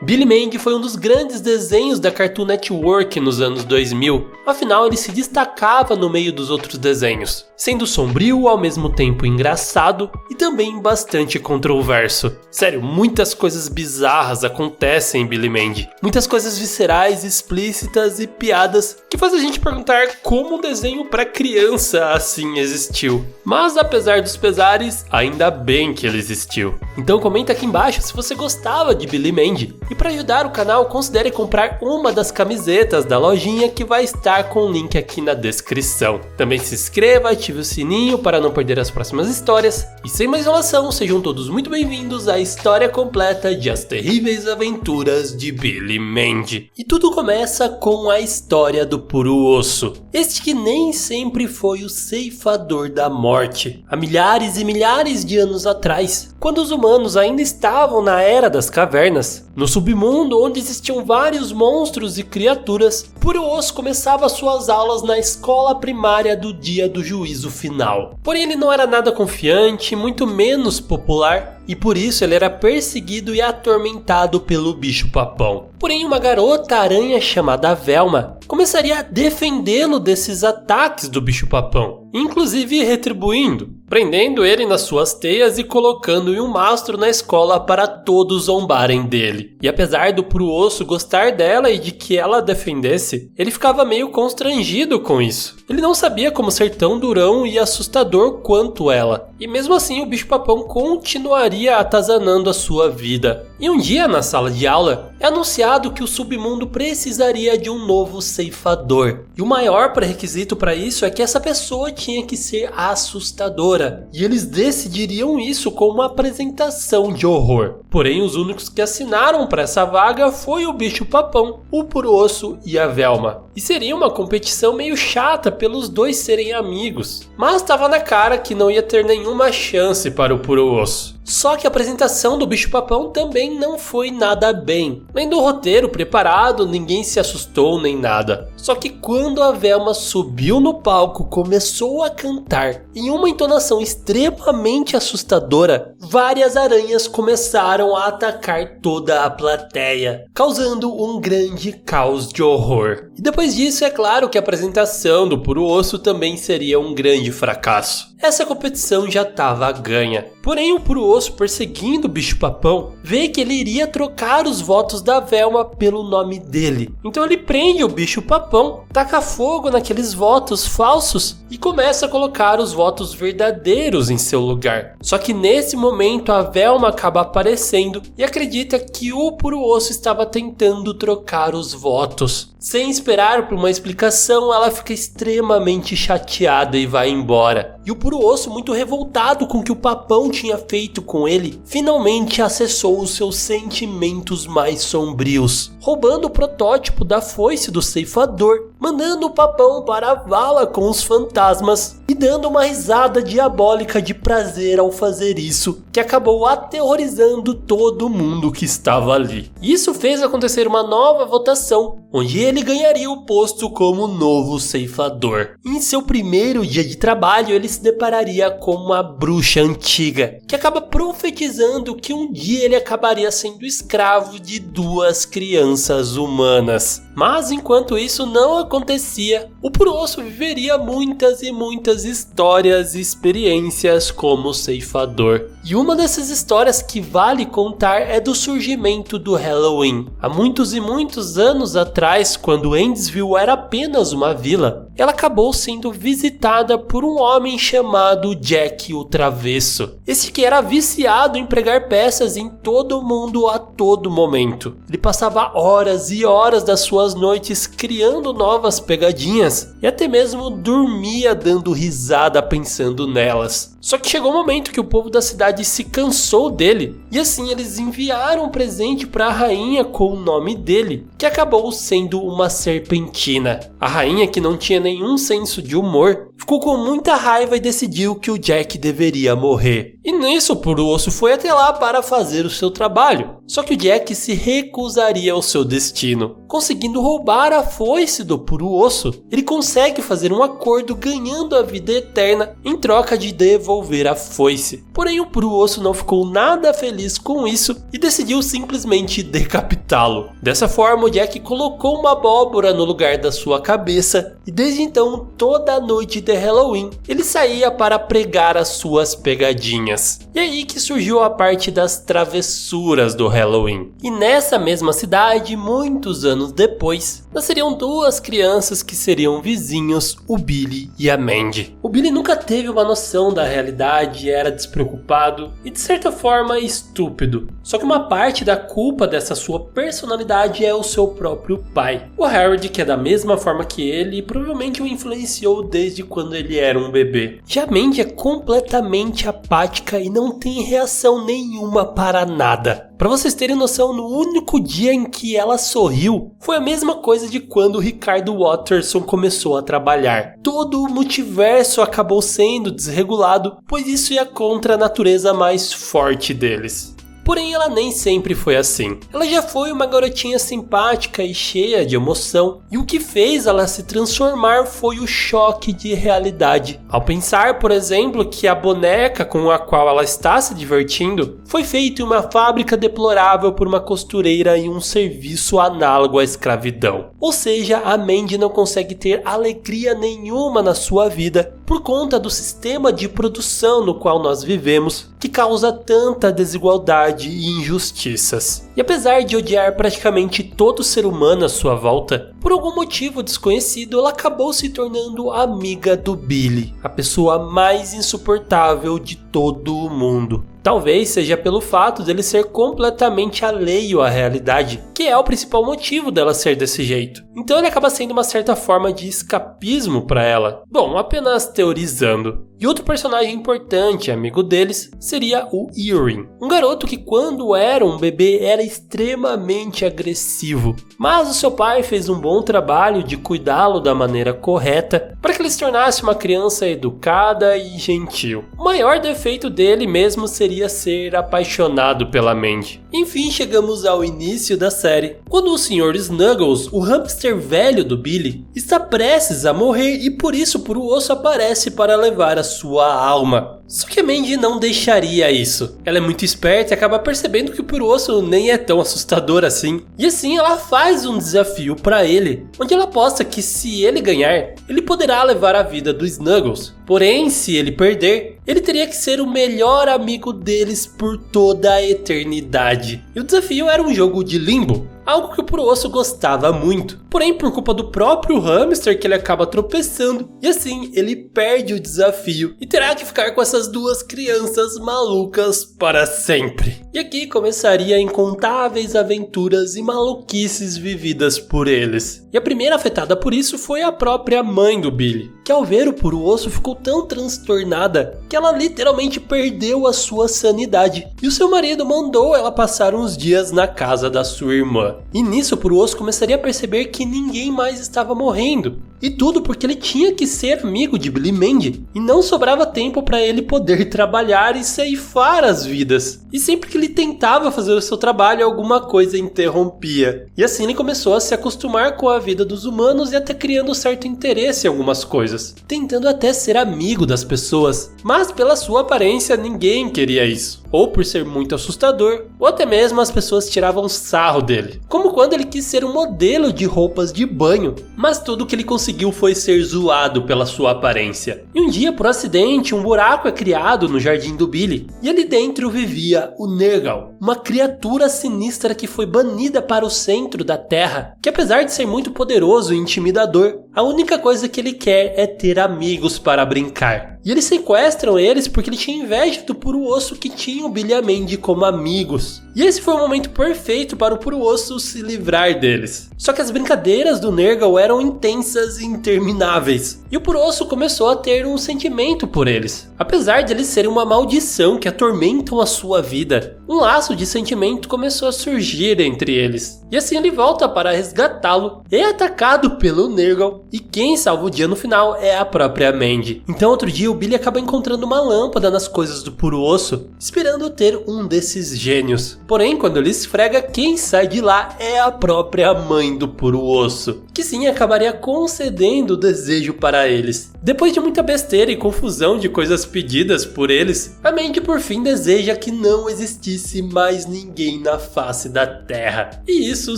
Billy Mandy foi um dos grandes desenhos da Cartoon Network nos anos 2000, afinal ele se destacava no meio dos outros desenhos, sendo sombrio, ao mesmo tempo engraçado e também bastante controverso. Sério, muitas coisas bizarras acontecem em Billy Mandy, muitas coisas viscerais, explícitas e piadas que faz a gente perguntar como um desenho para criança assim existiu. Mas apesar dos pesares, ainda bem que ele existiu. Então comenta aqui embaixo se você gostava de Billy Mandy. E para ajudar o canal, considere comprar uma das camisetas da lojinha que vai estar com o link aqui na descrição. Também se inscreva, ative o sininho para não perder as próximas histórias. E sem mais enrolação, sejam todos muito bem-vindos à história completa de As Terríveis Aventuras de Billy Mandy. E tudo começa com a história do Puro Osso. Este que nem sempre foi o ceifador da morte. Há milhares e milhares de anos atrás, quando os humanos ainda estavam na Era das Cavernas, no submundo onde existiam vários monstros e criaturas, Puro Osso começava suas aulas na escola primária do dia do juízo final. Porém ele não era nada confiante, muito menos popular, e por isso ele era perseguido e atormentado pelo bicho-papão. Porém uma garota aranha chamada Velma começaria a defendê-lo desses ataques do bicho-papão, inclusive retribuindo, prendendo ele nas suas teias e colocando em um mastro na escola para todos zombarem dele. E apesar do Puro Osso gostar dela e de que ela a defendesse, ele ficava meio constrangido com isso. Ele não sabia como ser tão durão e assustador quanto ela. E mesmo assim o bicho-papão continuaria atazanando a sua vida. E um dia na sala de aula é anunciado que o submundo precisaria de um novo ceifador. E o maior pré-requisito para isso é que essa pessoa tinha que ser assustadora. E eles decidiriam isso com uma apresentação de horror. Porém os únicos que assinaram para essa vaga foi o bicho-papão, o Puro Osso e a Velma. E seria uma competição meio chata pelos dois serem amigos. Mas estava na cara que não ia ter nenhuma chance para o Puro Osso. Só que a apresentação do bicho-papão também não foi nada bem. Nem do roteiro preparado, ninguém se assustou nem nada. Só que quando a Velma subiu no palco, começou a cantar em uma entonação extremamente assustadora, várias aranhas começaram a atacar toda a plateia, causando um grande caos de horror. E depois disso, é claro que a apresentação do Puro Osso também seria um grande fracasso. Essa competição já estava ganha. Porém, o Puro Osso, perseguindo o bicho-papão, vê que ele iria trocar os votos da Velma pelo nome dele. Então ele prende o bicho-papão, taca fogo naqueles votos falsos e começa a colocar os votos verdadeiros em seu lugar. Só que nesse momento a Velma acaba aparecendo e acredita que o Puro Osso estava tentando trocar os votos. Sem esperar por uma explicação, ela fica extremamente chateada e vai embora. E o Puro Osso, muito revoltado com o que o papão tinha feito com ele, finalmente acessou os seus sentimentos mais sombrios, roubando o protótipo da foice do ceifador, mandando o papão para a vala com os fantasmas e dando uma risada diabólica de prazer ao fazer isso, que acabou aterrorizando todo mundo que estava ali. Isso fez acontecer uma nova votação, onde ele ganharia o posto como novo ceifador. Em seu primeiro dia de trabalho, ele se depararia com uma bruxa antiga, que acaba profetizando que um dia ele acabaria sendo escravo de duas crianças humanas. Mas enquanto isso não acontecia, o Puro Osso viveria muitas e muitas histórias e experiências como ceifador. E uma dessas histórias que vale contar é do surgimento do Halloween. Há muitos e muitos anos atrás, quando Endsville era apenas uma vila, ela acabou sendo visitada por um homem chamado Jack o Travesso. Esse que era viciado em pregar peças em todo mundo a todo momento. Ele passava horas e horas das suas noites criando novas pegadinhas e até mesmo dormia dando risada pensando nelas. Só que chegou um momento que o povo da cidade se cansou dele, e assim eles enviaram um presente para a rainha com o nome dele, que acabou sendo uma serpentina. A rainha, que não tinha nenhum senso de humor, ficou com muita raiva e decidiu que o Jack deveria morrer. E nisso, o Puro-Osso foi até lá para fazer o seu trabalho. Só que o Jack se recusaria ao seu destino. Conseguindo roubar a foice do Puro-Osso, ele consegue fazer um acordo ganhando a vida eterna em troca de devolver a foice. Porém, o Puro-Osso não ficou nada feliz com isso e decidiu simplesmente decapitá-lo. Dessa forma, o Jack colocou uma abóbora no lugar da sua cabeça e desde então, toda a noite de Halloween, ele saía para pregar as suas pegadinhas. E aí que surgiu a parte das travessuras do Halloween. E nessa mesma cidade, muitos anos depois, nasceriam duas crianças que seriam vizinhos, o Billy e a Mandy. O Billy nunca teve uma noção da realidade, era despreocupado e de certa forma estúpido. Só que uma parte da culpa dessa sua personalidade é o seu próprio pai. O Harold, que é da mesma forma que ele e provavelmente o influenciou desde quando ele era um bebê. Já a Mandy é completamente apática e não tem reação nenhuma para nada. Para vocês terem noção, no único dia em que ela sorriu, foi a mesma coisa de quando o Ricardo Watterson começou a trabalhar. Todo o multiverso acabou sendo desregulado, pois isso ia contra a natureza mais forte deles. Porém, ela nem sempre foi assim. Ela já foi uma garotinha simpática e cheia de emoção, e o que fez ela se transformar foi o choque de realidade. Ao pensar, por exemplo, que a boneca com a qual ela está se divertindo foi feita em uma fábrica deplorável por uma costureira em um serviço análogo à escravidão. Ou seja, a Mandy não consegue ter alegria nenhuma na sua vida por conta do sistema de produção no qual nós vivemos, que causa tanta desigualdade e injustiças. E apesar de odiar praticamente todo ser humano à sua volta, por algum motivo desconhecido, ela acabou se tornando amiga do Billy, a pessoa mais insuportável de todo o mundo. Talvez seja pelo fato dele ser completamente alheio à realidade, que é o principal motivo dela ser desse jeito. Então ele acaba sendo uma certa forma de escapismo para ela. Bom, apenas teorizando. E outro personagem importante, amigo deles, seria o Irwin. Um garoto que quando era um bebê era extremamente agressivo. Mas o seu pai fez um bom trabalho de cuidá-lo da maneira correta para que ele se tornasse uma criança educada e gentil. O maior defeito dele mesmo seria ser apaixonado pela Mandy. Enfim, chegamos ao início da série, quando o Sr. Snuggles, o hamster velho do Billy, está prestes a morrer e por isso o Puro-Osso aparece para levar a sua alma. Só que a Mandy não deixaria isso. Ela é muito esperta e acaba percebendo que o Puro-Osso nem é tão assustador assim. E assim ela faz um desafio para ele, onde ela aposta que se ele ganhar, ele poderá levar a vida do Snuggles. Porém, se ele perder, ele teria que ser o melhor amigo deles por toda a eternidade. E o desafio era um jogo de limbo, algo que o Puro-Osso gostava muito. Porém, por culpa do próprio hamster que ele acaba tropeçando, e assim ele perde o desafio e terá que ficar com essas duas crianças malucas para sempre. E aqui começaria incontáveis aventuras e maluquices vividas por eles. E a primeira afetada por isso foi a própria mãe do Billy, que ao ver o Puro-Osso ficou tão transtornada que ela literalmente perdeu a sua sanidade. E o seu marido mandou ela passar uns dias na casa da sua irmã. E nisso o Puro-Osso começaria a perceber que ninguém mais estava morrendo. E tudo porque ele tinha que ser amigo de Billy e Mandy. E não sobrava tempo para ele poder trabalhar e ceifar as vidas. E sempre que ele tentava fazer o seu trabalho, alguma coisa interrompia. E assim ele começou a se acostumar com a vida dos humanos e até criando certo interesse em algumas coisas. Tentando até ser amigo das pessoas. Mas pela sua aparência ninguém queria isso. Ou por ser muito assustador, ou até mesmo as pessoas tiravam sarro dele. Como quando ele quis ser um modelo de roupas de banho, mas tudo que ele conseguiu foi ser zoado pela sua aparência. E um dia, por acidente, um buraco é criado no jardim do Billy, e ali dentro vivia o Nergal, uma criatura sinistra que foi banida para o centro da Terra, que apesar de ser muito poderoso e intimidador, a única coisa que ele quer é ter amigos para brincar. E eles sequestram eles porque ele tinha inveja do Puro-Osso que tinha o Billy e a Mandy como amigos. E esse foi o momento perfeito para o Puro-Osso se livrar deles. Só que as brincadeiras do Nergal eram intensas e intermináveis, e o Puro-Osso começou a ter um sentimento por eles. Apesar de eles serem uma maldição que atormentam a sua vida, um laço de sentimento começou a surgir entre eles. E assim ele volta para resgatá-lo, é atacado pelo Nergal, e quem salva o dia no final é a própria Mandy. Então outro dia o Billy acaba encontrando uma lâmpada nas coisas do Puro-Osso, esperando ter um desses gênios. Porém, quando ele esfrega, quem sai de lá é a própria mãe do Puro-Osso, que sim acabaria concedendo o desejo para eles. Depois de muita besteira e confusão de coisas pedidas por eles, a Mandy por fim deseja que não existisse mais ninguém na face da Terra. E isso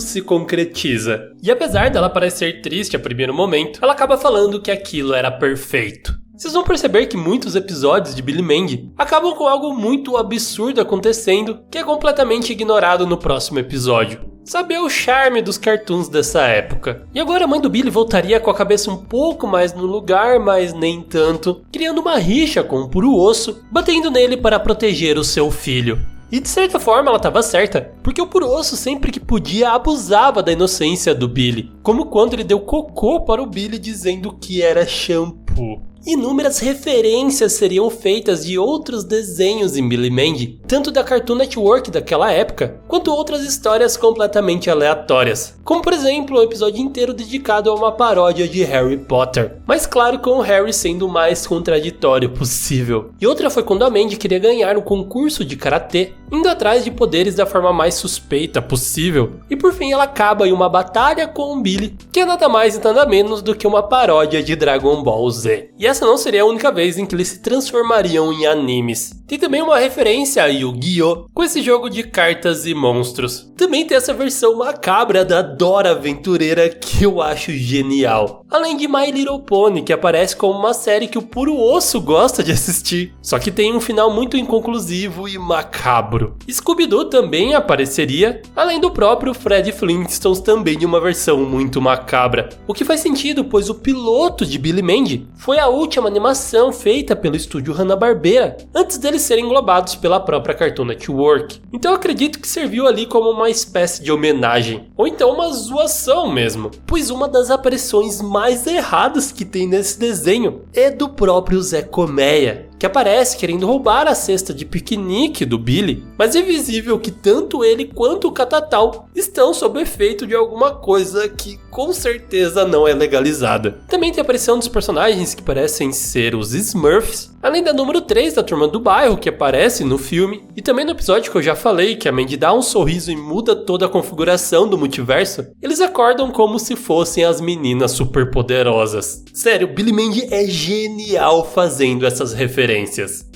se concretiza. E apesar dela parecer triste a primeiro momento, ela acaba falando que aquilo era perfeito. Vocês vão perceber que muitos episódios de Billy Mandy acabam com algo muito absurdo acontecendo que é completamente ignorado no próximo episódio. Sabe, é o charme dos cartoons dessa época. E agora a mãe do Billy voltaria com a cabeça um pouco mais no lugar, mas nem tanto, criando uma rixa com o Puro-Osso, batendo nele para proteger o seu filho. E de certa forma ela estava certa, porque o Puro-Osso sempre que podia abusava da inocência do Billy, como quando ele deu cocô para o Billy dizendo que era shampoo. Inúmeras referências seriam feitas de outros desenhos em Billy Mandy, tanto da Cartoon Network daquela época, quanto outras histórias completamente aleatórias, como por exemplo um episódio inteiro dedicado a uma paródia de Harry Potter, mas claro com o Harry sendo o mais contraditório possível. E outra foi quando a Mandy queria ganhar um concurso de karatê, indo atrás de poderes da forma mais suspeita possível, e por fim ela acaba em uma batalha com o Billy, que é nada mais e nada menos do que uma paródia de Dragon Ball Z. E essa não seria a única vez em que eles se transformariam em animes. Tem também uma referência a Yu-Gi-Oh! Com esse jogo de cartas e monstros. Também tem essa versão macabra da Dora Aventureira que eu acho genial. Além de My Little Pony, que aparece como uma série que o Puro-Osso gosta de assistir, só que tem um final muito inconclusivo e macabro. Scooby-Doo também apareceria, além do próprio Fred Flintstones também em uma versão muito macabra. O que faz sentido, pois o piloto de Billy Mandy foi a última animação feita pelo estúdio Hanna-Barbera, antes deles serem englobados pela própria Cartoon Network. Então eu acredito que serviu ali como uma espécie de homenagem, ou então uma zoação mesmo, pois uma das aparições mais erradas que tem nesse desenho é do próprio Zé Colmeia, que aparece querendo roubar a cesta de piquenique do Billy, mas é visível que tanto ele quanto o Catatal estão sob efeito de alguma coisa que com certeza não é legalizada. Também tem a aparição dos personagens que parecem ser os Smurfs, além da número 3 da Turma do Bairro que aparece no filme, e também no episódio que eu já falei que a Mandy dá um sorriso e muda toda a configuração do multiverso, eles acordam como se fossem as meninas superpoderosas. Sério, Billy Mandy é genial fazendo essas referências.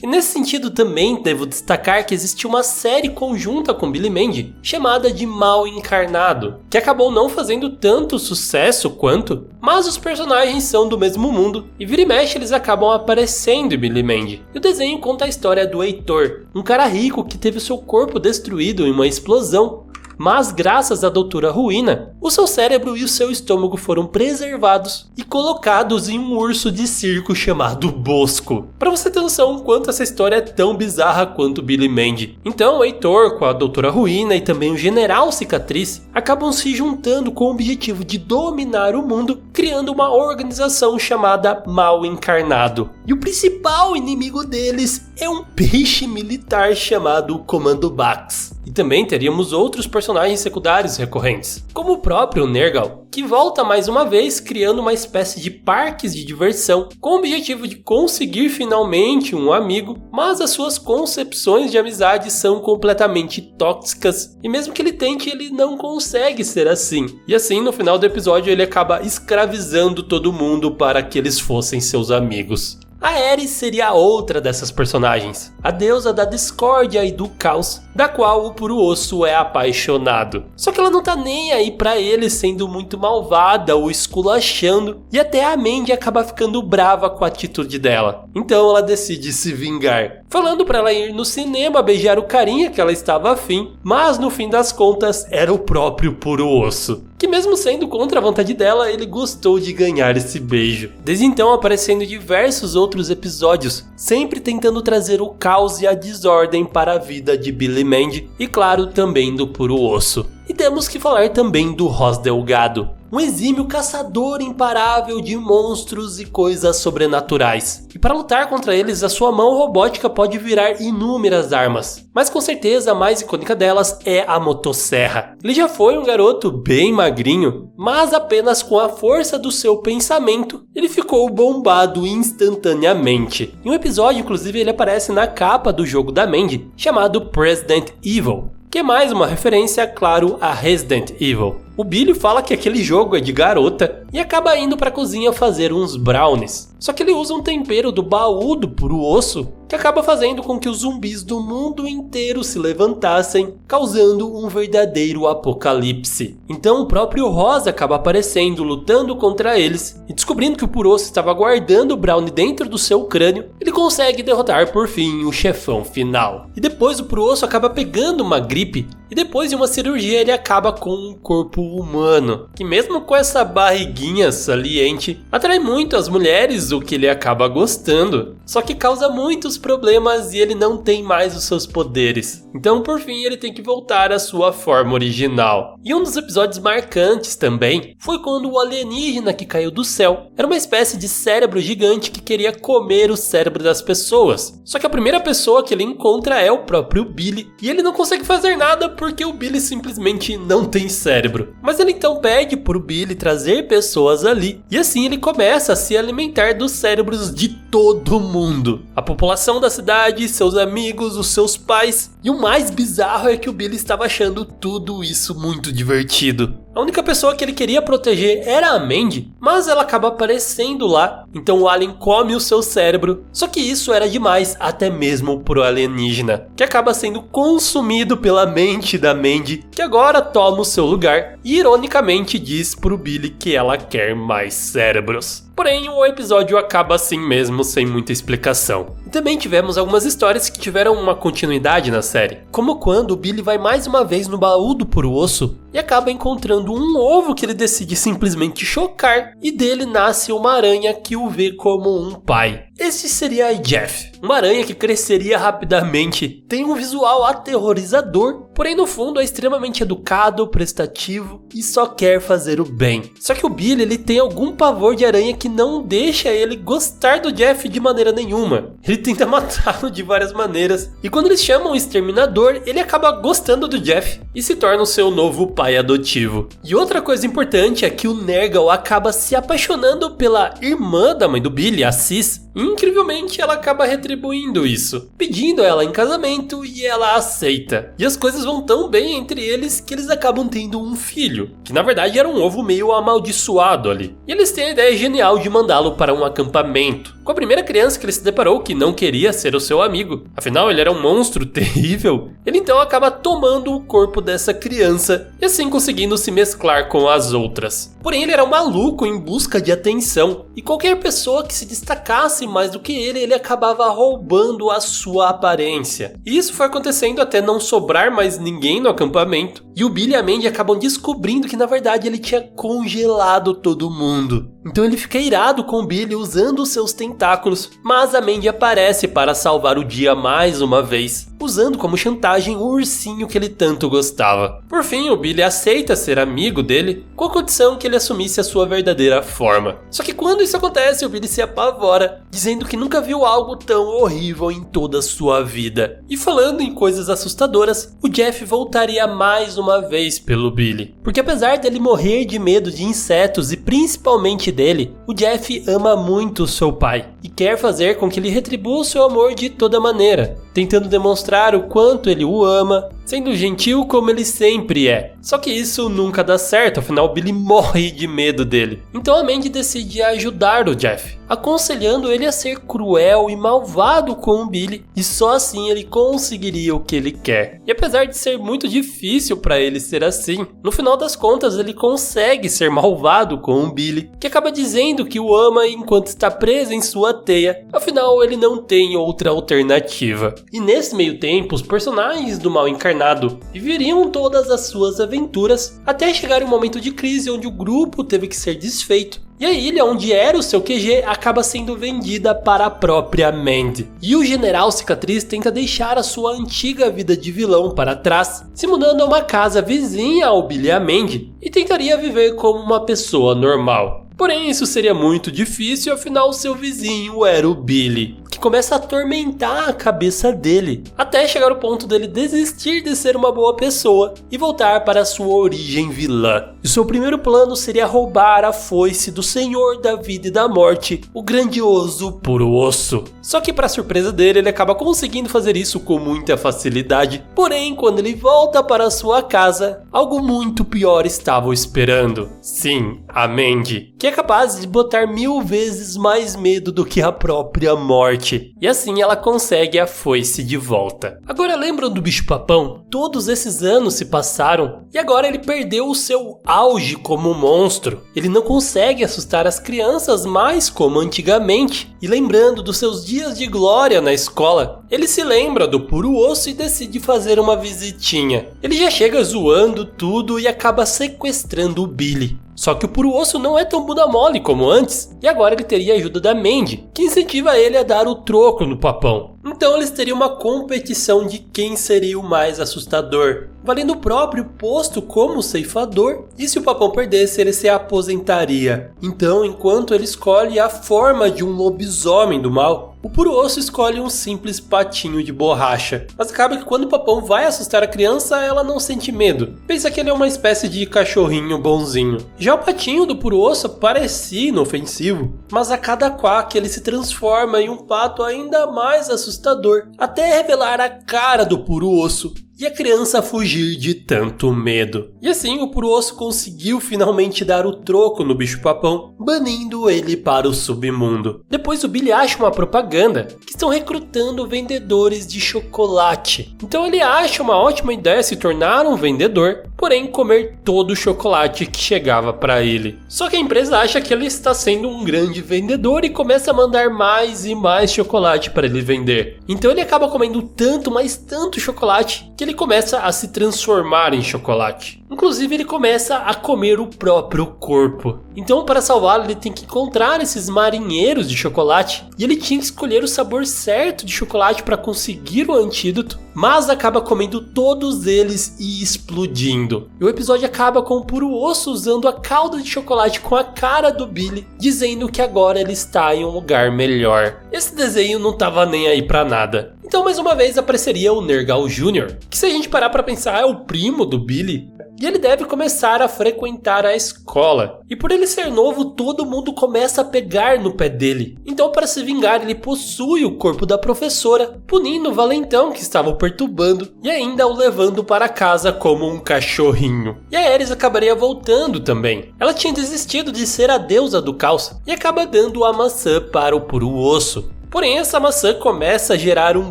E nesse sentido também devo destacar que existe uma série conjunta com Billy Mandy chamada de Mal Encarnado, que acabou não fazendo tanto sucesso quanto, mas os personagens são do mesmo mundo e vira e mexe eles acabam aparecendo em Billy Mandy. E o desenho conta a história do Heitor, um cara rico que teve seu corpo destruído em uma explosão, mas graças à Doutora Ruína, o seu cérebro e o seu estômago foram preservados e colocados em um urso de circo chamado Bosco. Pra você ter noção o quanto essa história é tão bizarra quanto Billy Mandy. Então o Heitor com a Doutora Ruína e também o General Cicatriz acabam se juntando com o objetivo de dominar o mundo, criando uma organização chamada Mal Encarnado. E o principal inimigo deles é um peixe militar chamado Comando Bax. E também teríamos outros personagens secundários recorrentes, como o próprio Nergal, que volta mais uma vez criando uma espécie de parques de diversão, com o objetivo de conseguir finalmente um amigo, mas as suas concepções de amizade são completamente tóxicas, e mesmo que ele tente, ele não consegue ser assim. E assim, no final do episódio, ele acaba escravizando todo mundo para que eles fossem seus amigos. A Ares seria outra dessas personagens, a deusa da discórdia e do caos, da qual o Puro-Osso é apaixonado. Só que ela não tá nem aí pra ele, sendo muito malvada ou esculachando, e até a Mandy acaba ficando brava com a atitude dela. Então ela decide se vingar. falando para ela ir no cinema beijar o carinha que ela estava afim, mas no fim das contas era o próprio Puro Osso, que mesmo sendo contra a vontade dela, ele gostou de ganhar esse beijo. Desde então aparecendo em diversos outros episódios, sempre tentando trazer o caos e a desordem para a vida de Billy Mandy e claro também do Puro Osso. E temos que falar também do Ross Delgado, um exímio caçador imparável de monstros e coisas sobrenaturais. E para lutar contra eles, a sua mão robótica pode virar inúmeras armas, mas com certeza a mais icônica delas é a motosserra. Ele já foi um garoto bem magrinho, mas apenas com a força do seu pensamento, ele ficou bombado instantaneamente. Em um episódio, inclusive, ele aparece na capa do jogo da Mandy, chamado President Evil, que é mais uma referência, claro, a Resident Evil. O Billy fala que aquele jogo é de garota e acaba indo para a cozinha fazer uns brownies. Só que ele usa um tempero do baú do Puro Osso que acaba fazendo com que os zumbis do mundo inteiro se levantassem, causando um verdadeiro apocalipse. Então o próprio Ross acaba aparecendo, lutando contra eles, e descobrindo que o Puro Osso estava guardando o brownie dentro do seu crânio, ele consegue derrotar por fim o chefão final. E depois o Puro Osso acaba pegando uma gripe, e depois de uma cirurgia ele acaba com um corpo humano, que mesmo com essa barriguinha saliente, atrai muito as mulheres, o que ele acaba gostando, só que causa muitos problemas e ele não tem mais os seus poderes. Então por fim ele tem que voltar à sua forma original. E um dos episódios marcantes também foi quando o alienígena que caiu do céu era uma espécie de cérebro gigante que queria comer o cérebro das pessoas. Só que a primeira pessoa que ele encontra é o próprio Billy, e ele não consegue fazer nada porque o Billy simplesmente não tem cérebro. Mas ele então pede pro Billy trazer pessoas ali, e assim ele começa a se alimentar dos cérebros de todo mundo. A população da cidade, seus amigos, os seus pais. E o mais bizarro é que o Billy estava achando tudo isso muito divertido. A única pessoa que ele queria proteger era a Mandy, mas ela acaba aparecendo lá, então o alien come o seu cérebro. Só que isso era demais até mesmo pro alienígena, que acaba sendo consumido pela mente da Mandy, que agora toma o seu lugar e ironicamente diz pro Billy que ela quer mais cérebros. Porém, o episódio acaba assim mesmo, sem muita explicação. E também tivemos algumas histórias que tiveram uma continuidade na série, como quando o Billy vai mais uma vez no baú do Puro Osso e acaba encontrando um ovo que ele decide simplesmente chocar, e dele nasce uma aranha que o vê como um pai. Esse seria a Jeff, uma aranha que cresceria rapidamente, tem um visual aterrorizador, porém no fundo é extremamente educado, prestativo e só quer fazer o bem. Só que o Billy ele tem algum pavor de aranha que não deixa ele gostar do Jeff de maneira nenhuma. Ele tenta matá-lo de várias maneiras, e quando eles chamam o exterminador, ele acaba gostando do Jeff e se torna o seu novo pai adotivo. E outra coisa importante é que o Nergal acaba se apaixonando pela irmã da mãe do Billy, a Cis, e incrivelmente ela acaba retribuindo isso, pedindo ela em casamento e ela aceita. E as coisas vão tão bem entre eles que eles acabam tendo um filho, que na verdade era um ovo meio amaldiçoado ali. E eles têm a ideia genial de mandá-lo para um acampamento, com a primeira criança que ele se deparou que não queria ser o seu amigo. Afinal, ele era um monstro terrível. Ele então acaba tomando o corpo dessa criança e assim conseguindo se mesclar com as outras. Porém, ele era um maluco em busca de atenção, e qualquer pessoa que se destacasse mais do que ele acabava roubando a sua aparência. E isso foi acontecendo até não sobrar mais ninguém no acampamento, e o Billy e a Mandy acabam descobrindo que na verdade ele tinha congelado todo mundo. Então ele fica irado com o Billy usando os seus tentáculos, mas a Mandy aparece para salvar o dia mais uma vez, usando como chantagem o ursinho que ele tanto gostava. Por fim, o Billy aceita ser amigo dele, com a condição que ele assumisse a sua verdadeira forma. Só que quando isso acontece, o Billy se apavora, dizendo que nunca viu algo tão horrível em toda a sua vida. E falando em coisas assustadoras, o Jeff voltaria mais uma vez pelo Billy, porque apesar dele morrer de medo de insetos e principalmente dele, o Jeff ama muito seu pai e quer fazer com que ele retribua o seu amor de toda maneira, tentando demonstrar o quanto ele o ama, sendo gentil como ele sempre é. Só que isso nunca dá certo, afinal o Billy morre de medo dele. Então a Mandy decide ajudar o Jeff, aconselhando ele a ser cruel e malvado com o Billy, e só assim ele conseguiria o que ele quer. E apesar de ser muito difícil para ele ser assim, no final das contas ele consegue ser malvado com o Billy, que acaba dizendo que o ama enquanto está preso em sua teia, afinal ele não tem outra alternativa. E nesse meio tempo, os personagens do mal encarnado viveriam todas as suas aventuras até chegar um momento de crise onde o grupo teve que ser desfeito. E a ilha onde era o seu QG acaba sendo vendida para a própria Mandy. E o General Cicatriz tenta deixar a sua antiga vida de vilão para trás, se mudando a uma casa vizinha ao Billy e a Mandy, e tentaria viver como uma pessoa normal. Porém, isso seria muito difícil, afinal seu vizinho era o Billy, que começa a atormentar a cabeça dele, até chegar ao ponto dele desistir de ser uma boa pessoa e voltar para sua origem vilã. E seu primeiro plano seria roubar a foice do Senhor da Vida e da Morte, o grandioso Puro Osso. Só que para surpresa dele, ele acaba conseguindo fazer isso com muita facilidade. Porém, quando ele volta para sua casa, algo muito pior estava o esperando. Sim, a Mandy, que é capaz de botar 1000 vezes mais medo do que a própria morte. E assim ela consegue a foice de volta. Agora lembram do bicho-papão? Todos esses anos se passaram e agora ele perdeu o seu auge como monstro. Ele não consegue assustar as crianças mais como antigamente. E lembrando dos seus dias de glória na escola, ele se lembra do Puro Osso e decide fazer uma visitinha. Ele já chega zoando tudo e acaba sequestrando o Billy. Só que o Puro Osso não é tão bunda mole como antes, e agora ele teria a ajuda da Mandy, que incentiva ele a dar o troco no papão. Então eles teriam uma competição de quem seria o mais assustador, valendo o próprio posto como ceifador, e se o papão perdesse ele se aposentaria. Então, enquanto ele escolhe a forma de um lobisomem do mal, o Puro Osso escolhe um simples patinho de borracha. Mas acaba que quando o papão vai assustar a criança, ela não sente medo. Pensa que ele é uma espécie de cachorrinho bonzinho. Já o patinho do Puro Osso parecia inofensivo, mas a cada quack ele se transforma em um pato ainda mais assustador, até revelar a cara do Puro Osso e a criança fugir de tanto medo. E assim o Puro Osso conseguiu finalmente dar o troco no bicho-papão, banindo ele para o submundo. Depois o Billy acha uma propaganda que estão recrutando vendedores de chocolate. Então ele acha uma ótima ideia se tornar um vendedor, porém comer todo o chocolate que chegava para ele. Só que a empresa acha que ele está sendo um grande vendedor e começa a mandar mais e mais chocolate para ele vender. Então ele acaba comendo tanto, mas tanto chocolate, que ele começa a se transformar em chocolate. Inclusive ele começa a comer o próprio corpo. Então para salvá-lo ele tem que encontrar esses marinheiros de chocolate e ele tinha que escolher o sabor certo de chocolate para conseguir o antídoto, mas acaba comendo todos eles e explodindo. E o episódio acaba com o Puro Osso usando a calda de chocolate com a cara do Billy, dizendo que agora ele está em um lugar melhor. Esse desenho não tava nem aí pra nada. Então mais uma vez apareceria o Nergal Jr., que se a gente parar pra pensar é o primo do Billy, e ele deve começar a frequentar a escola. E por ele ser novo, todo mundo começa a pegar no pé dele. Então para se vingar, ele possui o corpo da professora, punindo o valentão que estava o perturbando e ainda o levando para casa como um cachorrinho. E a Ares acabaria voltando também. Ela tinha desistido de ser a deusa do caos e acaba dando a maçã para o Puro Osso. Porém, essa maçã começa a gerar um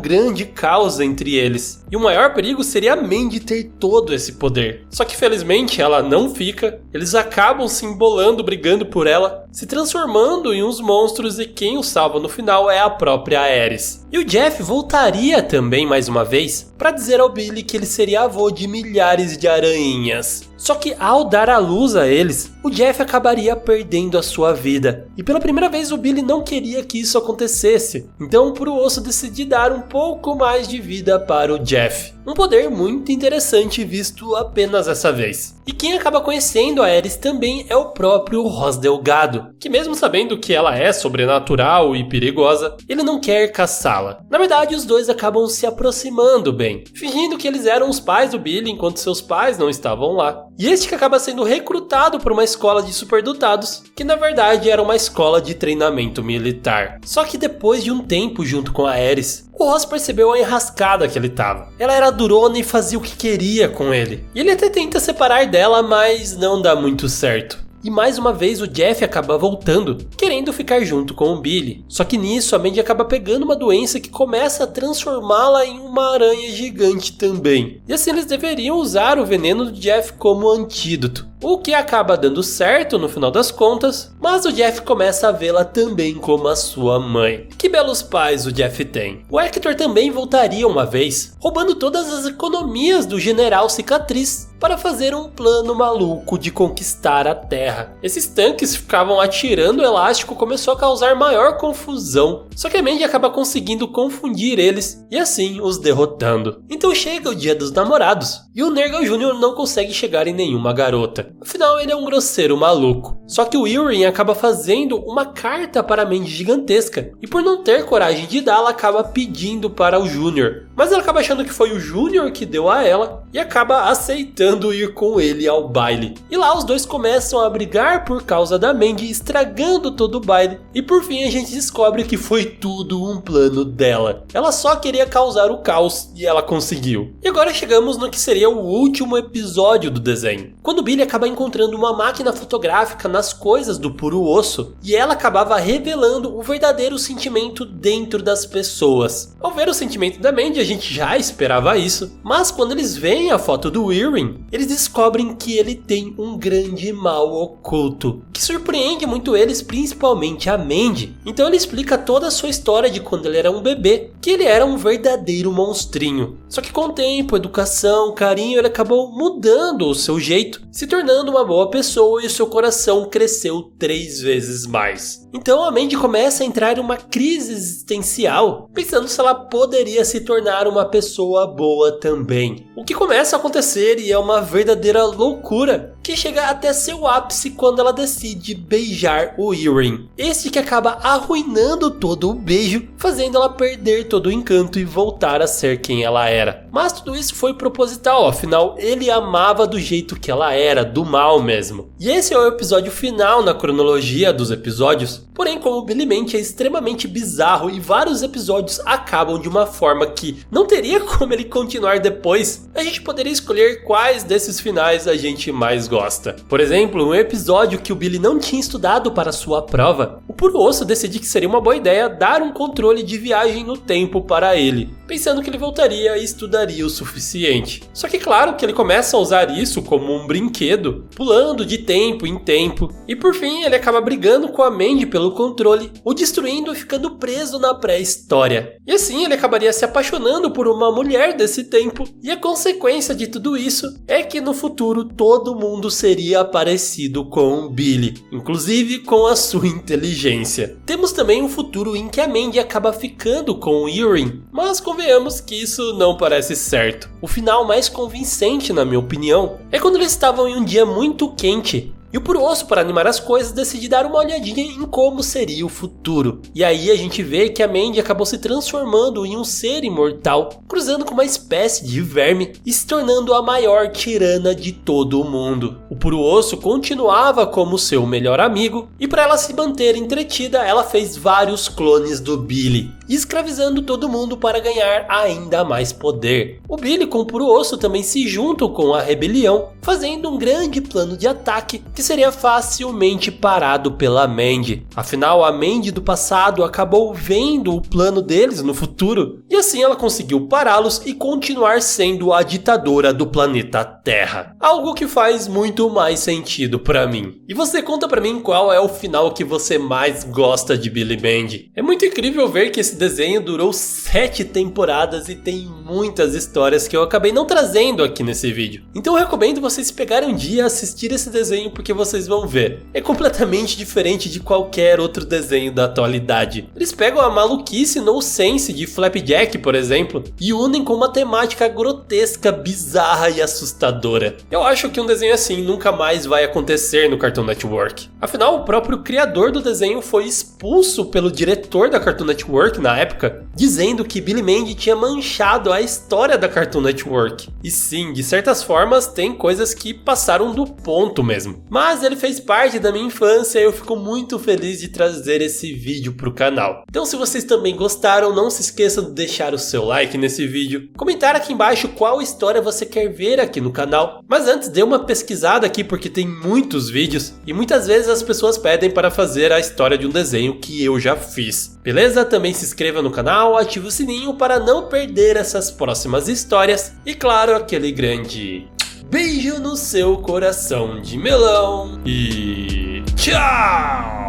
grande caos entre eles. E o maior perigo seria a Mandy ter todo esse poder. Só que felizmente ela não fica. Eles acabam se embolando, brigando por ela, se transformando em uns monstros e quem o salva no final é a própria Ares. E o Jeff voltaria também mais uma vez para dizer ao Billy que ele seria avô de milhares de aranhas. Só que ao dar a luz a eles, o Jeff acabaria perdendo a sua vida. E pela primeira vez o Billy não queria que isso acontecesse. Então o Puro Osso decidiu dar um pouco mais de vida para o Jeff. Um poder muito interessante visto apenas essa vez. E quem acaba conhecendo a Ares também é o próprio Ross Delgado, que mesmo sabendo que ela é sobrenatural e perigosa, ele não quer caçá-la. Na verdade, os dois acabam se aproximando bem, fingindo que eles eram os pais do Billy enquanto seus pais não estavam lá. E este que acaba sendo recrutado por uma escola de superdotados, que na verdade era uma escola de treinamento militar. Só que depois de um tempo junto com a Ares, o Ross percebeu a enrascada que ele tava. Ela era durona e fazia o que queria com ele. E ele até tenta separar dela, mas não dá muito certo. E mais uma vez o Jeff acaba voltando, querendo ficar junto com o Billy. Só que nisso a Mandy acaba pegando uma doença que começa a transformá-la em uma aranha gigante também. E assim eles deveriam usar o veneno do Jeff como antídoto. O que acaba dando certo no final das contas, mas o Jeff começa a vê-la também como a sua mãe. Que belos pais o Jeff tem. O Hector também voltaria uma vez, roubando todas as economias do General Cicatriz para fazer um plano maluco de conquistar a Terra. Esses tanques ficavam atirando o elástico, começou a causar maior confusão, só que a Mandy acaba conseguindo confundir eles e assim os derrotando. Então chega o dia dos namorados e o Nergal Jr. não consegue chegar em nenhuma garota. Afinal, ele é um grosseiro maluco. Só que o Irwin acaba fazendo uma carta para a Mandy gigantesca. E por não ter coragem de dá-la, acaba pedindo para o Júnior. Mas ela acaba achando que foi o Júnior que deu a ela. E acaba aceitando ir com ele ao baile. E lá os dois começam a brigar por causa da Mandy, estragando todo o baile. E por fim a gente descobre que foi tudo um plano dela. Ela só queria causar o caos e ela conseguiu. E agora chegamos no que seria o último episódio do desenho. Quando Billy acaba encontrando uma máquina fotográfica nas coisas do Puro Osso e ela acabava revelando o verdadeiro sentimento dentro das pessoas. Ao ver o sentimento da Mandy, a gente já esperava isso, mas quando eles veem a foto do Irwin, eles descobrem que ele tem um grande mal oculto, que surpreende muito eles, principalmente a Mandy. Então ele explica toda a sua história de quando ele era um bebê, que ele era um verdadeiro monstrinho. Só que com o tempo, educação, carinho, ele acabou mudando o seu jeito, se tornando uma boa pessoa e o seu coração cresceu 3 vezes mais. Então a Mandy começa a entrar em uma crise existencial, pensando se ela poderia se tornar uma pessoa boa também. O que começa a acontecer e é uma verdadeira loucura, que chega até seu ápice quando ela decide beijar o Irwin. Este que acaba arruinando todo o beijo, fazendo ela perder todo o encanto e voltar a ser quem ela era. Mas tudo isso foi proposital, afinal ele amava do jeito que ela era, do mal mesmo. E esse é o episódio final na cronologia dos episódios, porém como Billy Mandy é extremamente bizarro e vários episódios acabam de uma forma que não teria como ele continuar depois, a gente poderia escolher quais desses finais a gente mais gosta. Por exemplo, um episódio que o Billy não tinha estudado para sua prova, o Puro Osso decide que seria uma boa ideia dar um controle de viagem no tempo para ele, pensando que ele voltaria e estudaria o suficiente. Só que claro que ele começa a usar isso como um brinquedo, pulando de tempo em tempo, e por fim ele acaba brigando com a Mandy pelo controle, o destruindo e ficando preso na pré-história. E assim ele acabaria se apaixonando por uma mulher desse tempo, e a consequência de tudo isso é que no futuro todo mundo seria parecido com o Billy, inclusive com a sua inteligência. Temos também um futuro em que a Mandy acaba ficando com o Irwin, mas convenhamos que isso não parece certo. O final mais convincente, na minha opinião, é quando eles estavam em um dia muito quente, e o Puro Osso, para animar as coisas, decide dar uma olhadinha em como seria o futuro. E aí a gente vê que a Mandy acabou se transformando em um ser imortal, cruzando com uma espécie de verme e se tornando a maior tirana de todo o mundo. O Puro Osso continuava como seu melhor amigo, e para ela se manter entretida, ela fez vários clones do Billy, escravizando todo mundo para ganhar ainda mais poder. O Billy com o Puro Osso também se juntam com a rebelião, fazendo um grande plano de ataque que seria facilmente parado pela Mandy. Afinal, a Mandy do passado acabou vendo o plano deles no futuro, e assim ela conseguiu pará-los e continuar sendo a ditadora do planeta Terra. Algo que faz muito mais sentido pra mim. E você conta pra mim qual é o final que você mais gosta de Billy Mandy. É muito incrível ver que esse desenho durou 7 temporadas e tem muitas histórias que eu acabei não trazendo aqui nesse vídeo. Então eu recomendo vocês pegarem um dia e assistir esse desenho, porque vocês vão ver. É completamente diferente de qualquer outro desenho da atualidade. Eles pegam a maluquice nonsense de Flapjack, por exemplo, e unem com uma temática grotesca, bizarra e assustadora. Eu acho que um desenho assim nunca mais vai acontecer no Cartoon Network. Afinal, o próprio criador do desenho foi expulso pelo diretor da Cartoon Network na época, dizendo que Billy Mandy tinha manchado a história da Cartoon Network. E sim, de certas formas, tem coisas que passaram do ponto mesmo. mas ele fez parte da minha infância e eu fico muito feliz de trazer esse vídeo pro canal. Então se vocês também gostaram, não se esqueçam de deixar o seu like nesse vídeo, comentar aqui embaixo qual história você quer ver aqui no canal. Mas antes, dê uma pesquisada aqui porque tem muitos vídeos e muitas vezes as pessoas pedem para fazer a história de um desenho que eu já fiz. Beleza? Também se inscreva no canal, ative o sininho para não perder essas próximas histórias e claro, aquele grande beijo no seu coração de melão e tchau!